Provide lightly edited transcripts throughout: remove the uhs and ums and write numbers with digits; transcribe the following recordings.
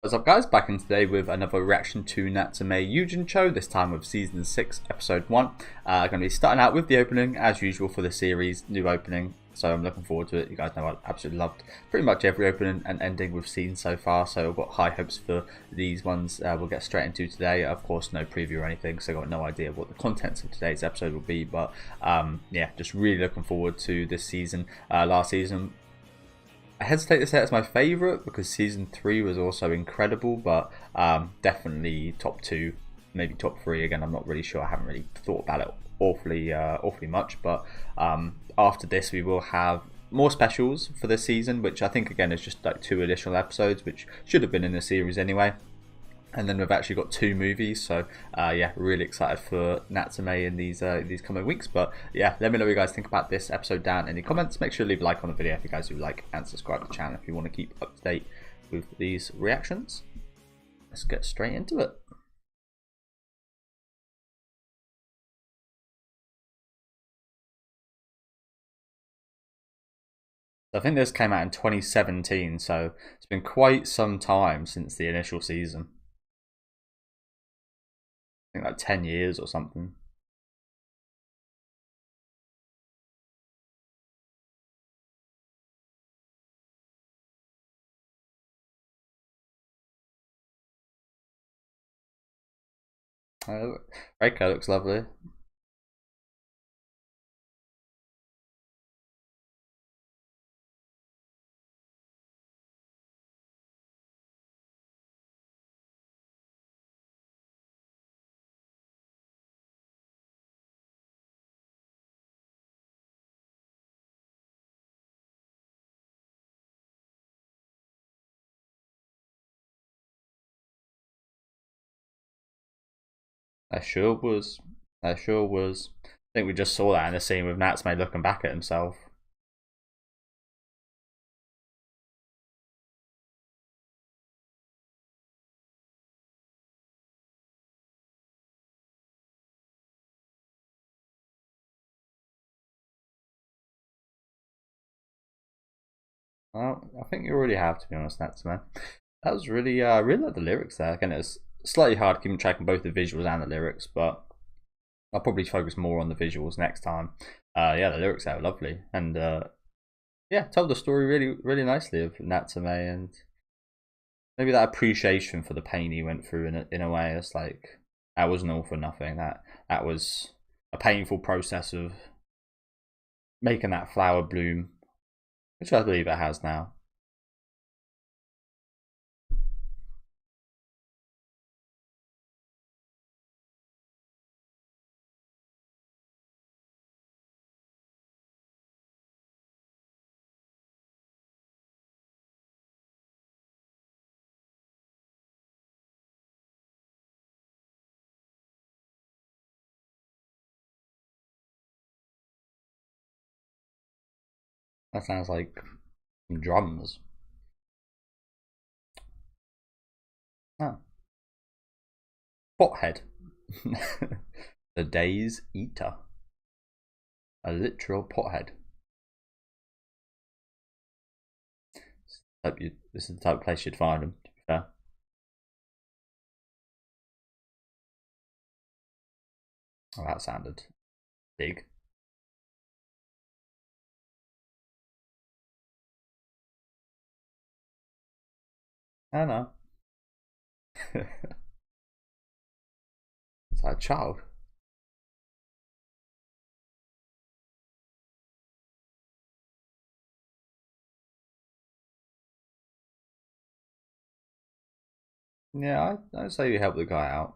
What's up guys, back in today with another reaction to Natsume Yuujinchou, this time with Season 6, Episode 1. Going to be starting out with the opening, as usual for the series, new opening, so I'm looking forward to it. You guys know I absolutely loved pretty much every opening and ending we've seen so far, so I've got high hopes for these ones. We'll get straight into today. Of course, no preview or anything, so I've got no idea what the contents of today's episode will be, but yeah, just really looking forward to this season. Last season, I hesitate to say it's my favourite because season 3 was also incredible, but definitely top 2, maybe top 3. Again, I'm not really sure. I haven't really thought about it awfully much. But after this, we will have more specials for this season, which I think again is just like 2 additional episodes, which should have been in the series anyway. And then we've actually got 2 movies, so yeah, really excited for Natsume in these coming weeks. But yeah, let me know what you guys think about this episode down in the comments. Make sure to leave a like on the video if you guys do like, and subscribe to the channel if you want to keep up to date with these reactions. Let's get straight into it. I think this came out in 2017, so it's been quite some time since the initial season. I think like 10 years or something. Reiko looks lovely. I sure was. I sure was. I think we just saw that in the scene with Natsume looking back at himself. Well, I think you already have, to be honest, Natsume. That was really, really like the lyrics there. Again, it's slightly hard keeping track of both the visuals and the lyrics, but I'll probably focus more on the visuals next time. Yeah, the lyrics are lovely, and yeah, told the story really nicely of Natsume, and maybe that appreciation for the pain he went through in a way. It's like that wasn't all for nothing. That was a painful process of making that flower bloom, which I believe it has now. That sounds like some drums. Oh. Pothead. The day's eater. A literal pothead. This is the type of place you'd find them, to be fair. Oh, that sounded big. I know. It's like a child. Yeah, I'd say you help the guy out.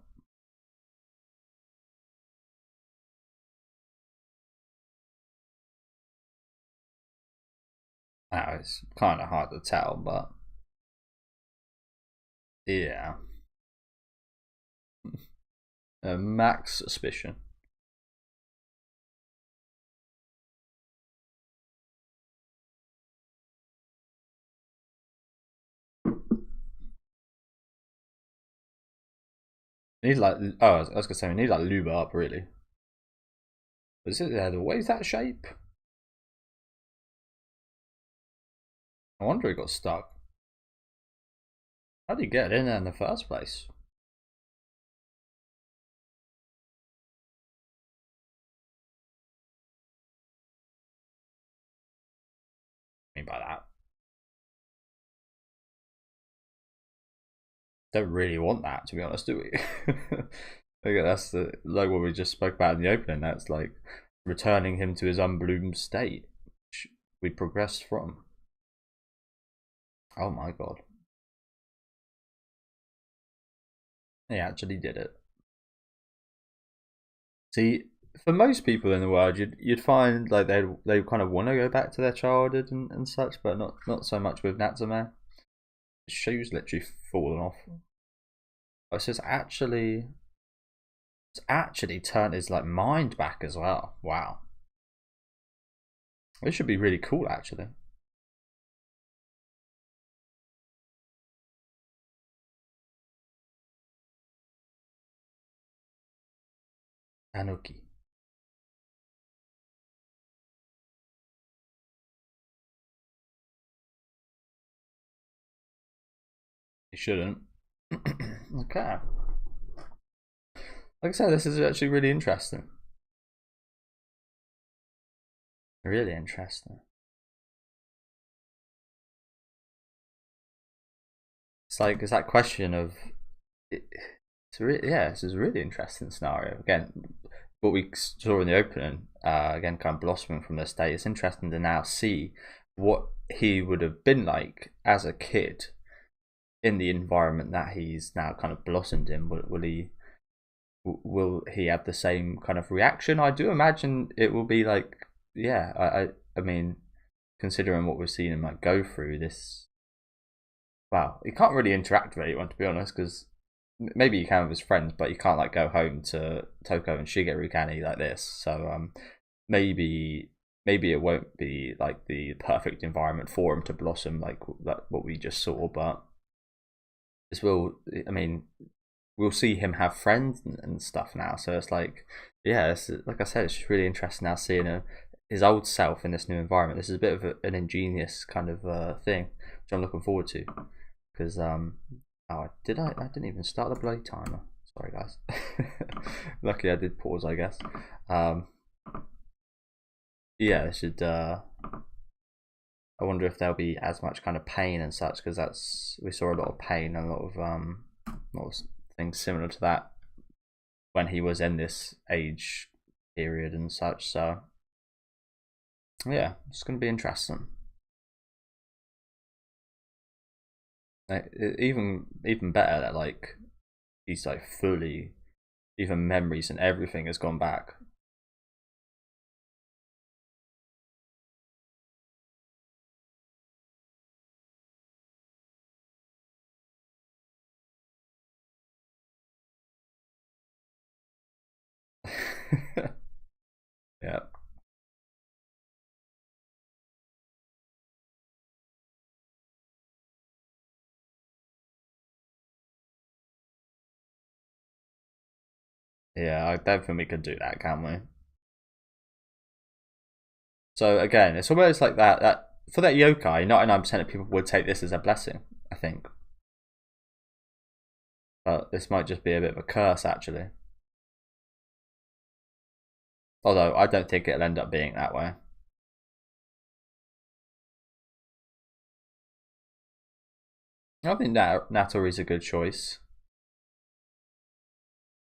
Now it's kind of hard to tell, but yeah. Max suspicion. We need like, oh, I was gonna say we need like lube up really. Is it what is that shape? I wonder it got stuck. How did you get in there in the first place? I mean by that. Don't really want that, to be honest, do we? Okay, that's like what we just spoke about in the opening. That's like returning him to his unbloomed state, which we progressed from. Oh my god. He actually did it. See, for most people in the world, you'd find like they kind of want to go back to their childhood and such, but not so much with Natsume. His shoes literally fallen off. Oh, so it's actually turned his like mind back as well. Wow, this should be really cool actually. Tanuki. You shouldn't. Okay. Like I said, this is actually really interesting. Really interesting. It's like it's that question of yeah, this is a really interesting scenario. Again, what we saw in the opening, again, kind of blossoming from this day. It's interesting to now see what he would have been like as a kid in the environment that he's now kind of blossomed in. Will he have the same kind of reaction? I do imagine it will be like, yeah. I mean, considering what we've seen him like go through this, wow, he can't really interact with anyone to be honest, because maybe you can with his friends, but you can't like go home to Toko and Shigeru, can he, like this? So maybe it won't be like the perfect environment for him to blossom like what we just saw, but this will. I mean, we'll see him have friends and stuff now. So it's like, yeah, it's, like I said, it's just really interesting now seeing his old self in this new environment. This is a bit of an ingenious kind of thing, which I'm looking forward to. Because oh, did I? I didn't even start the bloody timer. Sorry, guys. Luckily, I did pause, I guess. Um, yeah, it should. I wonder if there'll be as much kind of pain and such, because we saw a lot of pain and a lot of things similar to that when he was in this age period and such. So yeah, it's going to be interesting. Even better that like he's like fully, even memories and everything has gone back. Yeah, yeah, I don't think we could do that, can we? So again, it's almost like that for that yokai, 99% of people would take this as a blessing, I think. But this might just be a bit of a curse, actually. Although I don't think it'll end up being that way. I think Natori's a good choice.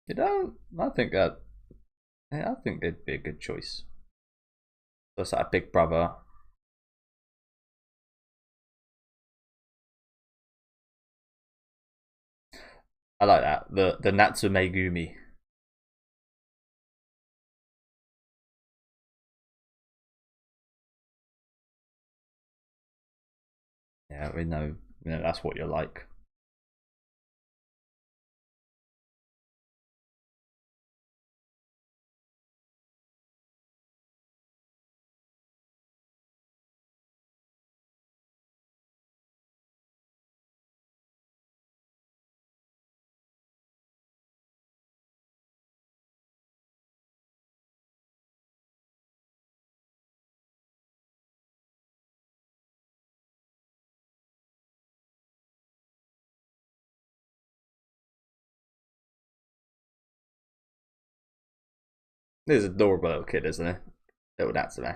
You don't? I think that. Yeah, I think it'd be a good choice. That's like a big brother. I like that. The Natsume Gumi. Yeah, we know that's what you're like. He's an adorable little kid, isn't he? Little Natsume.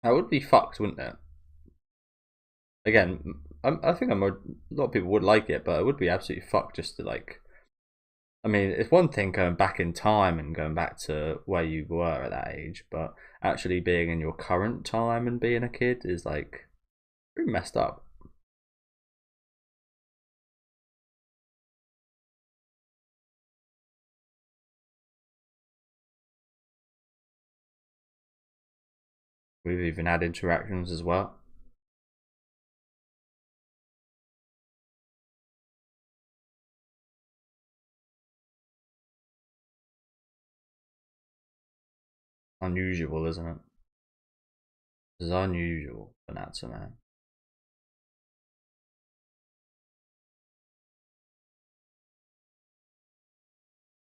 That would be fucked, wouldn't it? Again, I think a lot of people would like it, but it would be absolutely fucked just to like. I mean, it's one thing going back in time and going back to where you were at that age, but actually being in your current time and being a kid is like pretty messed up. We've even had interactions as well. Unusual, isn't it? It's unusual for Natsume.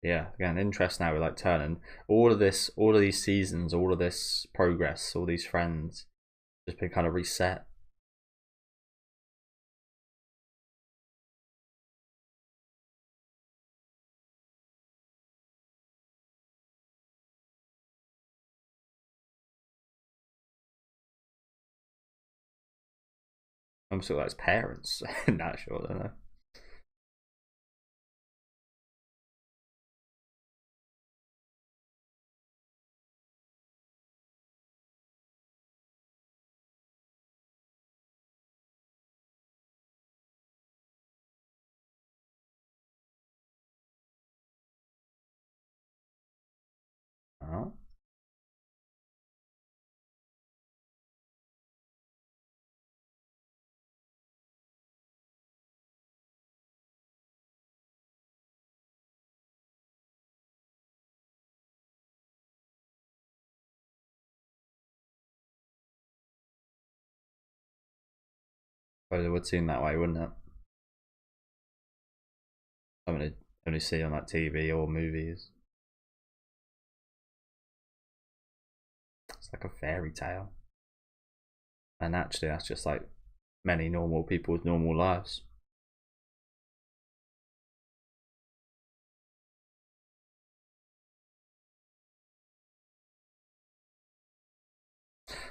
Yeah, again, interest now with like turning all of this, all of these seasons, all of this progress, all these friends, just been kind of reset. I'm sure like his parents, not sure, I don't know. Oh. But it would seem that way, wouldn't it? Something to only see on like TV or movies. It's like a fairy tale. And actually, that's just like many normal people's normal lives.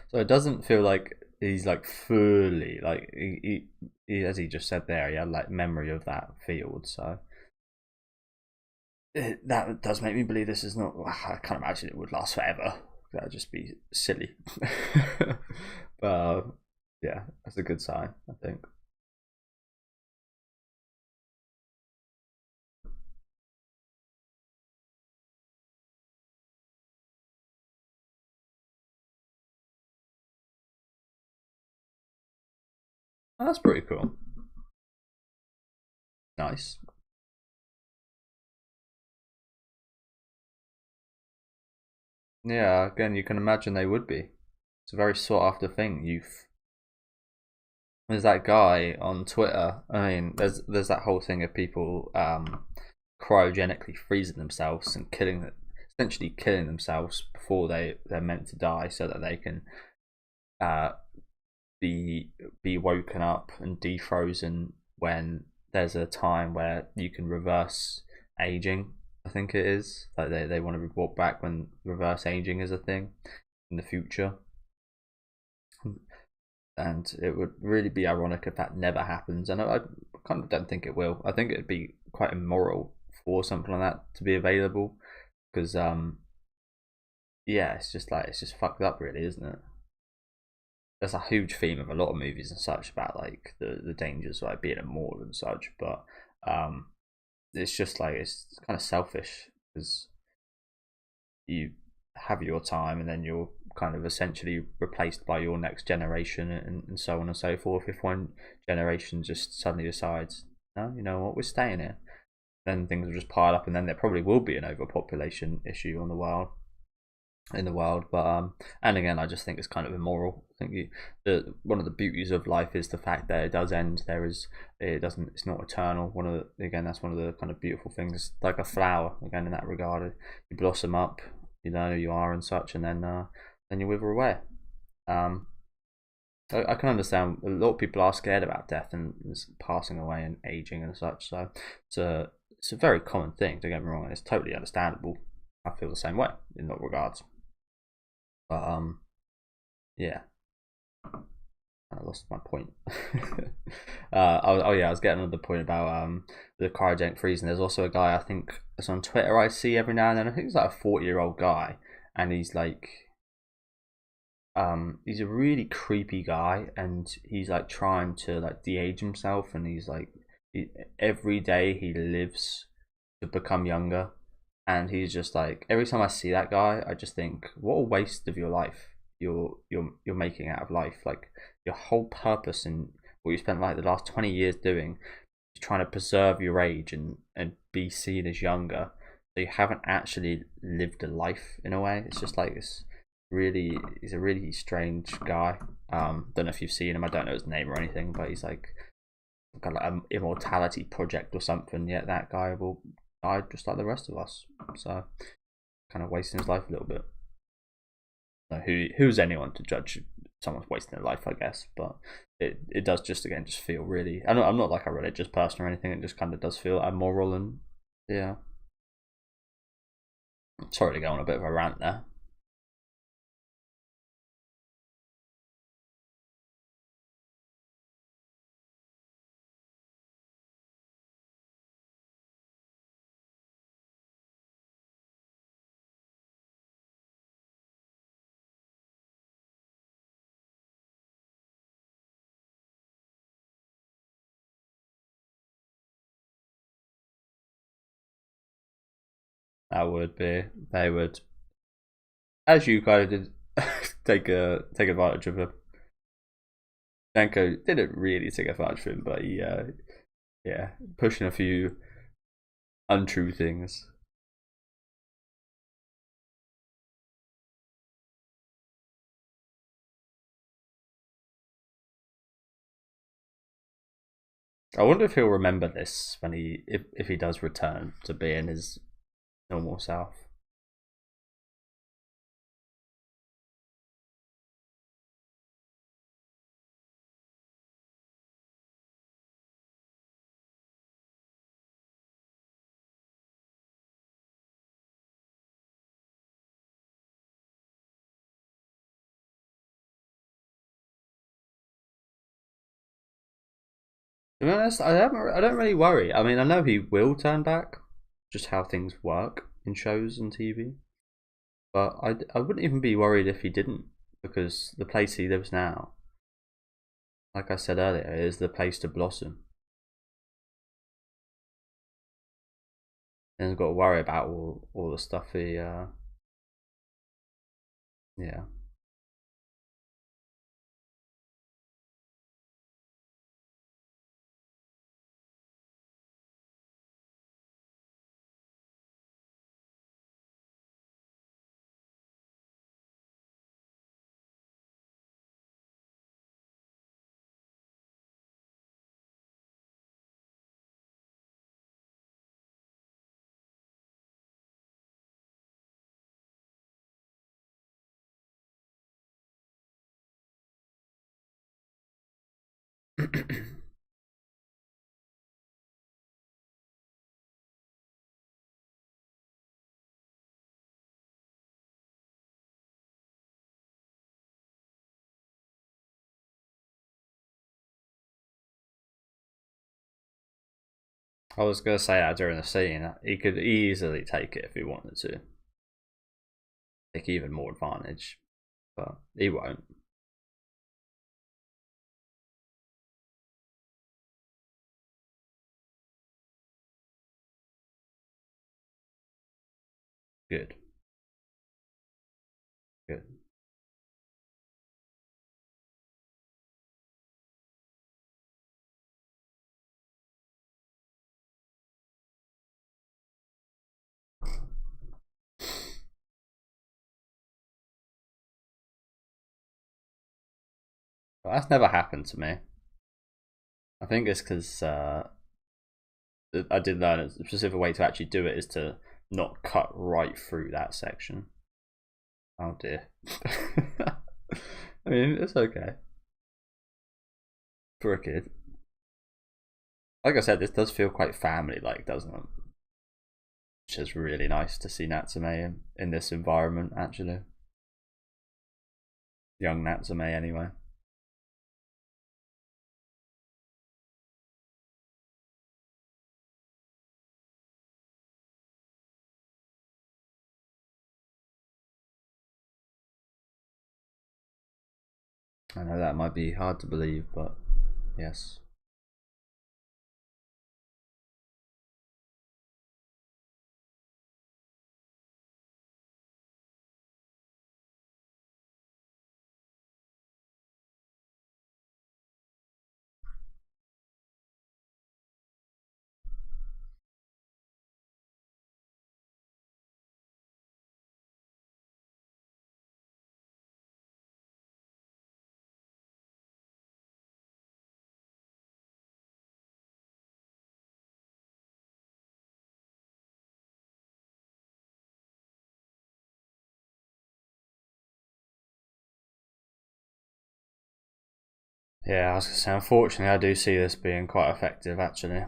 So it doesn't feel like he's like fully like as he just said there, he had like memory of that field. So that does make me believe this is not. I can't imagine it would last forever. That'd just be silly. But yeah, that's a good sign, I think. Oh, that's pretty cool. Nice. Yeah, again, you can imagine they would be. It's a very sought after thing, youth. There's that guy on Twitter. I mean, there's that whole thing of people cryogenically freezing themselves and essentially killing themselves before they're meant to die, so that they can uh, be woken up and defrozen when there's a time where you can reverse aging. I think it is like they want to be brought back when reverse aging is a thing in the future. And it would really be ironic if that never happens. And I kind of don't think it will. I think it'd be quite immoral for something like that to be available because yeah, it's just like it's just fucked up, really, isn't it? That's a huge theme of a lot of movies and such about like the dangers of like being immortal and such. But um, it's just like it's kind of selfish because you have your time and then you're kind of essentially replaced by your next generation and so on and so forth. If one generation just suddenly decides, no, you know what, we're staying here, then things will just pile up, and then there probably will be an overpopulation issue on the world in the world. But and again, I just think it's kind of immoral. I think one of the beauties of life is the fact that it does end. It doesn't, it's not eternal. Again, that's one of the kind of beautiful things, like a flower. Again, in that regard, you blossom up, you know who you are and such, and then you wither away. um I can understand a lot of people are scared about death and passing away and aging and such. So it's a very common thing. Don't get me wrong, and it's totally understandable. I feel the same way in that regards. But yeah, I lost my point. I was getting another point about the cryogenic freezing. There's also a guy I think that's on Twitter I see every now and then. I think he's like a 40-year-old guy, and he's like he's a really creepy guy, and he's like trying to like de-age himself, and he's like every day he lives to become younger, and he's just like every time I see that guy I just think what a waste of your life you're making out of life. Like your whole purpose and what you spent like the last 20 years doing is trying to preserve your age and be seen as younger, so you haven't actually lived a life in a way. It's just like he's a really strange guy. Don't know if you've seen him. I don't know his name or anything, but he's like got like an immortality project or something. Yet that guy will die just like the rest of us. So kind of wasting his life a little bit. So who's anyone to judge someone's wasting their life, I guess. But it does just feel really. I'm not like a religious person or anything. It just kind of does feel immoral and yeah. Sorry to go on a bit of a rant there. That would be they would, as you kind of did, take advantage of him. Danko didn't really take advantage of him, but he yeah, pushing a few untrue things. I wonder if he'll remember this when if he does return to being his normal self. To be honest, I don't really worry. I mean, I know he will turn back, just how things work in shows and TV. But I wouldn't even be worried if he didn't, because the place he lives now, like I said earlier, is the place to blossom. And he's got to worry about all the stuff he yeah. I was gonna say that during the scene, he could easily take it if he wanted to, take even more advantage, but he won't. Good, good. But that's never happened to me. I think it's because I did learn a specific way to actually do it is to not cut right through that section. Oh dear. I mean, it's okay. for a kid. Like I said, this does feel quite family-like, doesn't it? Which is really nice to see Natsume in this environment, actually. Young Natsume, anyway. I know that might be hard to believe, but yes. Yeah, I was gonna say, unfortunately, I do see this being quite effective, actually.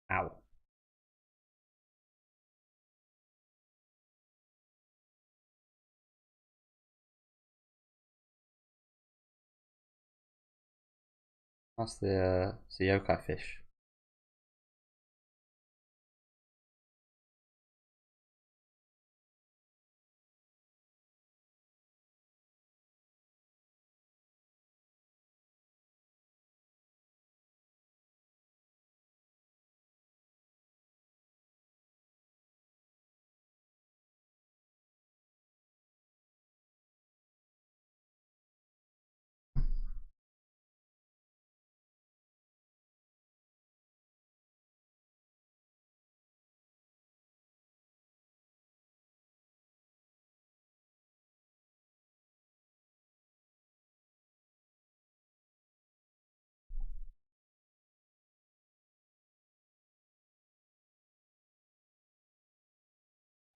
Ow. That's the yokai fish.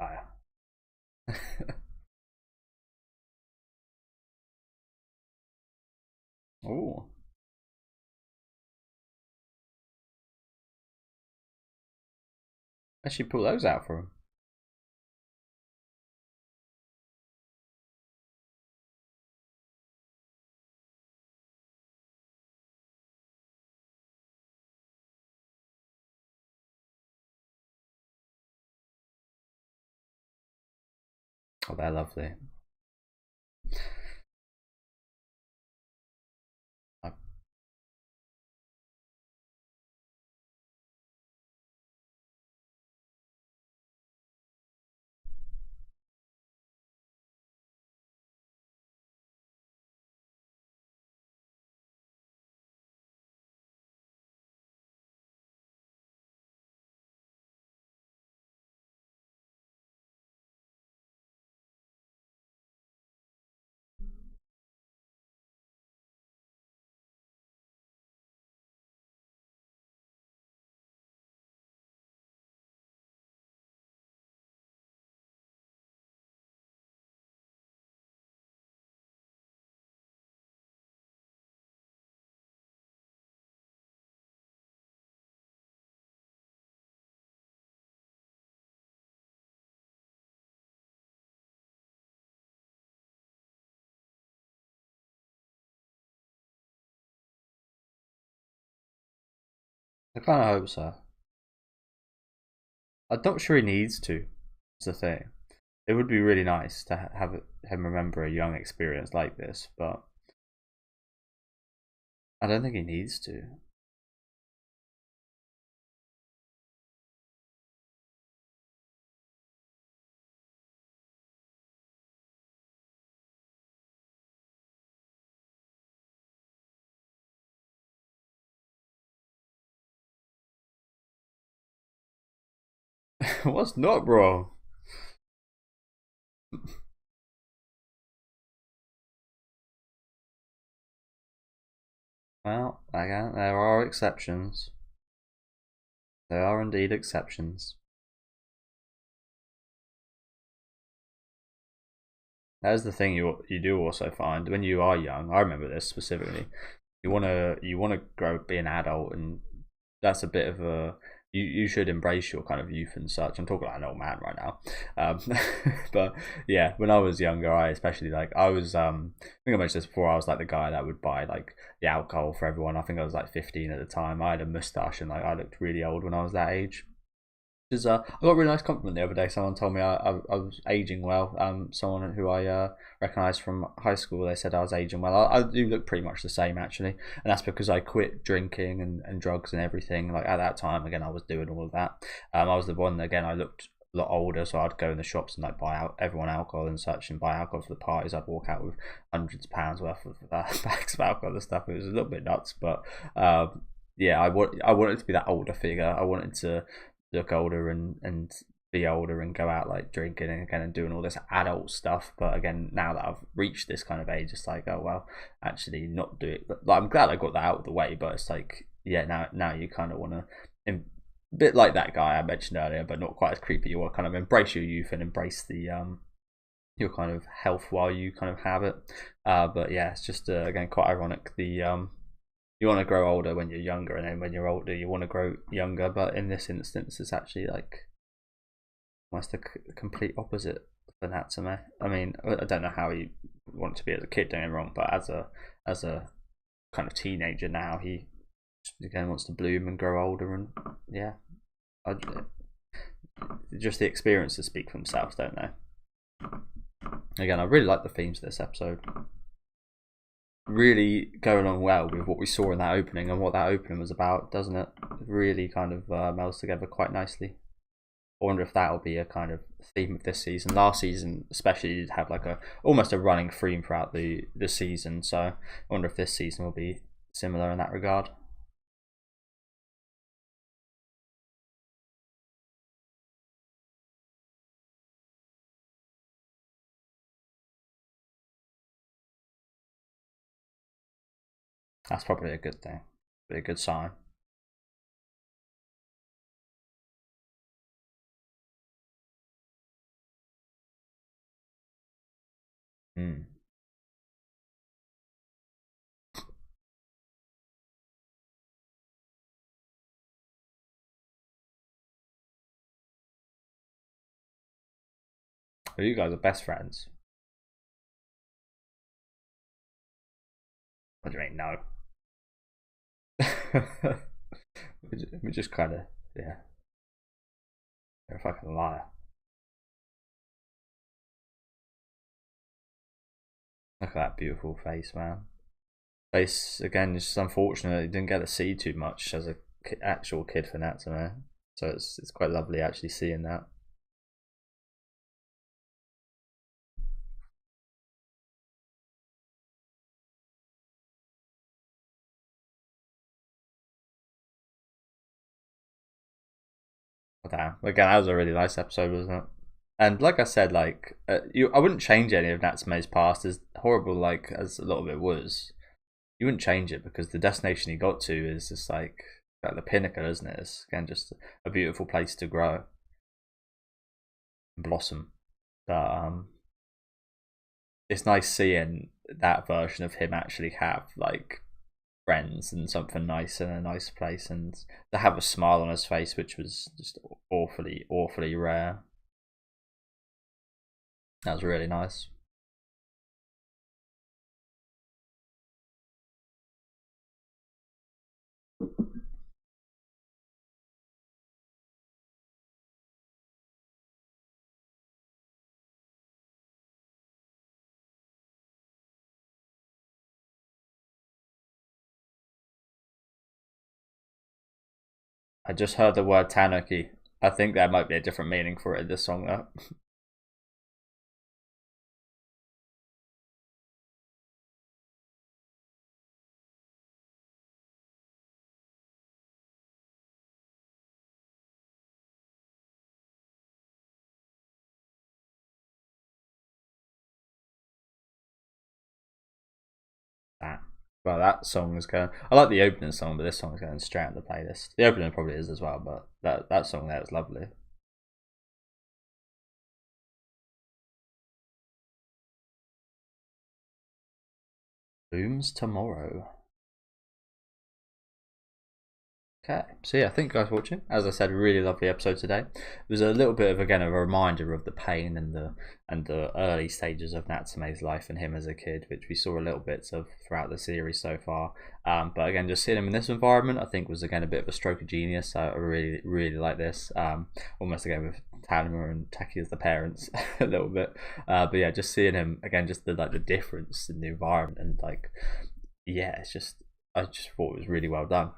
Oh, yeah. Oh, actually pull those out for him. Oh, they're lovely. I kind of hope so. I'm not sure he needs to. It's the thing. It would be really nice to have him remember a young experience like this, but I don't think he needs to. What's not, bro? Well, again, there are exceptions. There are indeed exceptions. That's the thing you do also find when you are young. I remember this specifically. You wanna grow, be an adult, and that's a bit of a you should embrace your kind of youth and such. I'm talking like an old man right now, but yeah, when I was younger, I especially like I was I think I mentioned this before. I was like the guy that would buy like the alcohol for everyone. I think I was like 15 at the time. I had a mustache and like I looked really old when I was that age. Because I got a really nice compliment the other day. Someone told me I was aging well. Someone who I recognised from high school, they said I was aging well. I do look pretty much the same actually, and that's because I quit drinking and drugs and everything. Like at that time, again, I was doing all of that. I was the one again. I looked a lot older, so I'd go in the shops and like buy out everyone alcohol and such, and buy alcohol for the parties. I'd walk out with hundreds of pounds worth of bags of alcohol and stuff. It was a little bit nuts, but yeah, I wanted to be that older figure. I wanted to look older and be older and go out like drinking and again and doing all this adult stuff. But again, now that I've reached this kind of age, it's like, oh well, actually not do it. But like, I'm glad I got that out of the way. But it's like, yeah, now you kind of want to, a bit like that guy I mentioned earlier, but not quite as creepy. You want to kind of embrace your youth and embrace the your kind of health while you kind of have it. But yeah, it's just again quite ironic. The you want to grow older when you're younger, and then when you're older, you want to grow younger. But in this instance, it's actually like almost the complete opposite for Natsume. I mean, I don't know how he wanted to be as a kid, don't get me wrong, but as a kind of teenager now, he again wants to bloom and grow older, and yeah, I, just the experiences speak for themselves, don't they? Again, I really like the themes of this episode. Really go along well with what we saw in that opening and what that opening was about, doesn't it? Really kind of melds together quite nicely. I wonder if that'll be a kind of theme of this season. Last season, especially, you'd have like a almost a running theme throughout the season. So I wonder if this season will be similar in that regard. That's probably a good thing. Be a good sign. Hmm. Well, you guys are best friends. What do you mean, no? we just kind of, yeah, you're a fucking liar. Look at that beautiful face, man. Face again. It's just unfortunate he didn't get to see too much as a actual kid for Natsume. So it's quite lovely actually seeing that. Oh, damn. Again, that was a really nice episode, wasn't it? And like I said, like I wouldn't change any of Natsume's past, as horrible like as a lot of it was. You wouldn't change it because the destination he got to is just like the pinnacle, isn't it? It's again just a beautiful place to grow and blossom. But it's nice seeing that version of him actually have like friends and something nice in a nice place, and to have a smile on his face, which was just awfully rare. That was really nice. I just heard the word tanuki. I think there might be a different meaning for it in this song though. Well, that song is going. I like the opening song, but this song is going straight on the playlist. The opening probably is as well, but that song there is lovely. Booms tomorrow. Okay, so yeah, thank you guys for watching. As I said, really lovely episode today. It was a little bit of, again, a reminder of the pain and the early stages of Natsume's life and him as a kid, which we saw a little bits of throughout the series so far. But again, just seeing him in this environment, I think was again a bit of a stroke of genius. So I really like this. Almost again with Tanma and Taki as the parents a little bit. But yeah, just seeing him again, just the difference in the environment and yeah, it's just. I just thought it was really well done.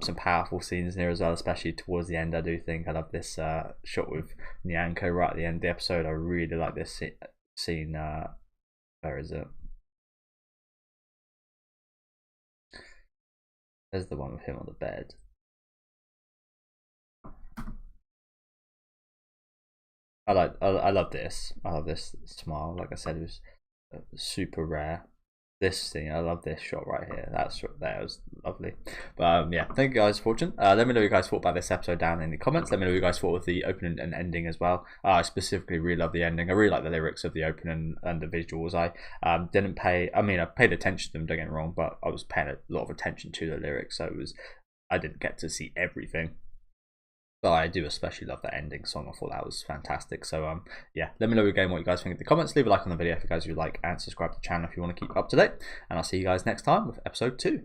Some powerful scenes in here as well, especially towards the end. I do think I love this shot with Nyanko right at the end of the episode. I really like this scene. Where is it? There's the one with him on the bed. I love this. I love this smile. Like I said, it was super rare. This scene, I love this shot right here. That was lovely. But yeah, thank you guys for watching. Let me know what you guys thought about this episode down in the comments. Let me know what you guys thought of the opening and ending as well. I specifically really love the ending. I really like the lyrics of the opening and the visuals. I I paid attention to them, don't get me wrong, but I was paying a lot of attention to the lyrics, so I didn't get to see everything. But I do especially love that ending song. I thought that was fantastic. So yeah, let me know again what you guys think in the comments. Leave a like on the video if you guys would like, and subscribe to the channel if you want to keep up to date. And I'll see you guys next time with episode 2.